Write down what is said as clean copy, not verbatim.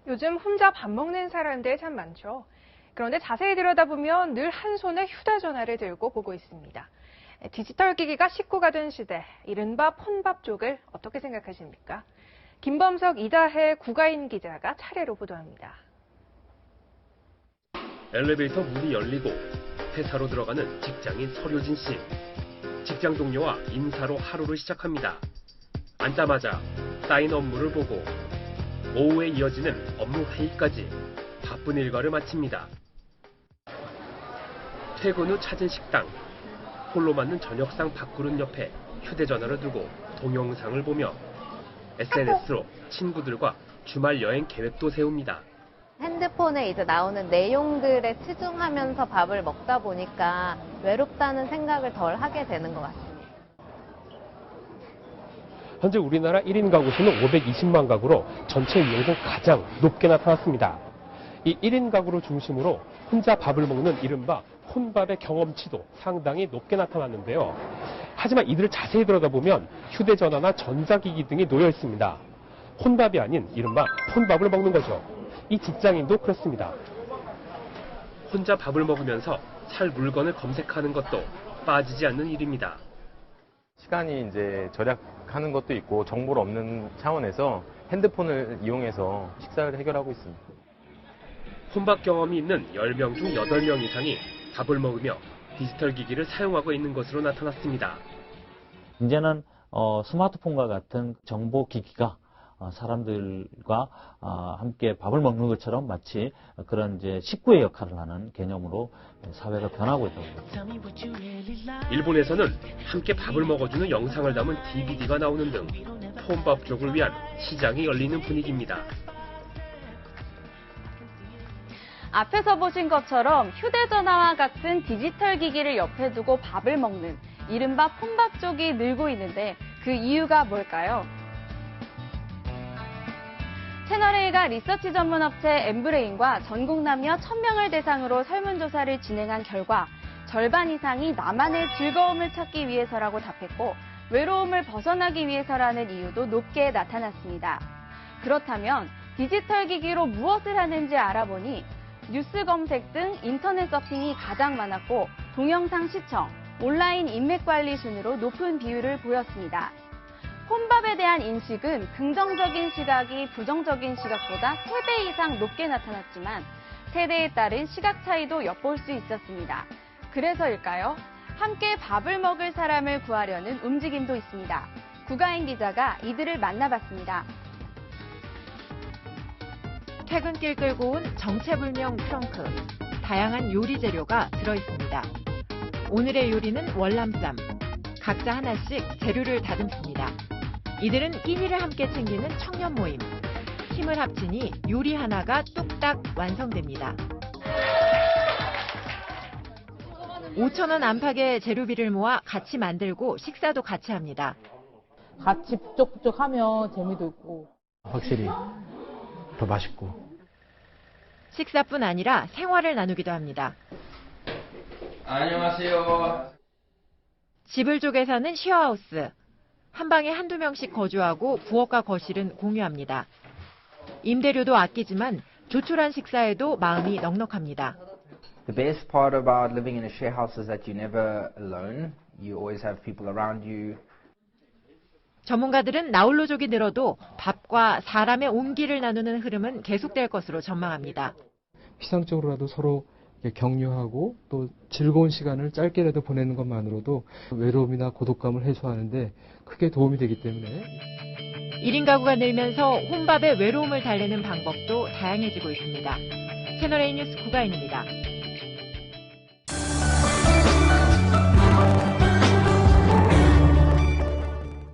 요즘 혼자 밥 먹는 사람들 참 많죠. 그런데 자세히 들여다보면 늘 한 손에 휴대전화를 들고 보고 있습니다. 디지털 기기가 식구가 된 시대, 이른바 폰밥족을 어떻게 생각하십니까? 김범석, 이다혜, 구가인 기자가 차례로 보도합니다. 엘리베이터 문이 열리고 회사로 들어가는 직장인 서료진 씨. 직장 동료와 인사로 하루를 시작합니다. 앉자마자 쌓인 업무를 보고 오후에 이어지는 업무 회의까지 바쁜 일과를 마칩니다. 퇴근 후 찾은 식당, 홀로 맞는 저녁상 밥그릇 옆에 휴대전화를 두고 동영상을 보며 SNS로 친구들과 주말 여행 계획도 세웁니다. 핸드폰에 이제 나오는 내용들에 치중하면서 밥을 먹다 보니까 외롭다는 생각을 덜 하게 되는 것 같습니다. 현재 우리나라 1인 가구 수는 520만 가구로 전체 이용 중 가장 높게 나타났습니다. 이 1인 가구를 중심으로 혼자 밥을 먹는 이른바 혼밥의 경험치도 상당히 높게 나타났는데요. 하지만 이들을 자세히 들여다보면 휴대전화나 전자기기 등이 놓여 있습니다. 혼밥이 아닌 이른바 폰밥을 먹는 거죠. 이 직장인도 그렇습니다. 혼자 밥을 먹으면서 살 물건을 검색하는 것도 빠지지 않는 일입니다. 시간이 이제 절약하는 것도 있고 정보를 얻는 차원에서 핸드폰을 이용해서 식사를 해결하고 있습니다. 혼밥 경험이 있는 10명 중 8명 이상이 밥을 먹으며 디지털 기기를 사용하고 있는 것으로 나타났습니다. 이제는 스마트폰과 같은 정보 기기가 사람들과 함께 밥을 먹는 것처럼 마치 그런 이제 식구의 역할을 하는 개념으로 사회가 변하고 있다고 봅니다. 일본에서는 함께 밥을 먹어주는 영상을 담은 DVD가 나오는 등 폰밥족을 위한 시장이 열리는 분위기입니다. 앞에서 보신 것처럼 휴대전화와 같은 디지털 기기를 옆에 두고 밥을 먹는 이른바 폰밥족이 늘고 있는데 그 이유가 뭘까요? 채널A가 리서치 전문 업체 엠브레인과 전국 남녀 1000명을 대상으로 설문조사를 진행한 결과 절반 이상이 나만의 즐거움을 찾기 위해서라고 답했고 외로움을 벗어나기 위해서라는 이유도 높게 나타났습니다. 그렇다면 디지털 기기로 무엇을 하는지 알아보니 뉴스 검색 등 인터넷 서핑이 가장 많았고 동영상 시청, 온라인 인맥 관리 순으로 높은 비율을 보였습니다. 혼밥에 대한 인식은 긍정적인 시각이 부정적인 시각보다 3배 이상 높게 나타났지만 세대에 따른 시각 차이도 엿볼 수 있었습니다. 그래서일까요? 함께 밥을 먹을 사람을 구하려는 움직임도 있습니다. 구가인 기자가 이들을 만나봤습니다. 퇴근길 끌고 온 정체불명 트렁크. 다양한 요리 재료가 들어있습니다. 오늘의 요리는 월남쌈. 각자 하나씩 재료를 다듬습니다. 이들은 끼니를 함께 챙기는 청년 모임. 힘을 합치니 요리 하나가 뚝딱 완성됩니다. 5,000원 안팎의 재료비를 모아 같이 만들고 식사도 같이 합니다. 같이 북적북적 하면 재미도 있고. 확실히 더 맛있고. 식사뿐 아니라 생활을 나누기도 합니다. 안녕하세요. 집을 쪼개 사는 쉐어하우스. 한 방에 한두 명씩 거주하고 부엌과 거실은 공유합니다. 임대료도 아끼지만 조촐한 식사에도 마음이 넉넉합니다. The best part about living in a share house is that you're never alone. You always have people around you. 전문가들은 나홀로족이 늘어도 밥과 사람의 온기를 나누는 흐름은 계속될 것으로 전망합니다. 피상적으로라도 서로 격려하고 또 즐거운 시간을 짧게라도 보내는 것만으로도 외로움이나 고독감을 해소하는데 크게 도움이 되기 때문에 1인 가구가 늘면서 혼밥의 외로움을 달래는 방법도 다양해지고 있습니다. 채널A 뉴스 구가인입니다.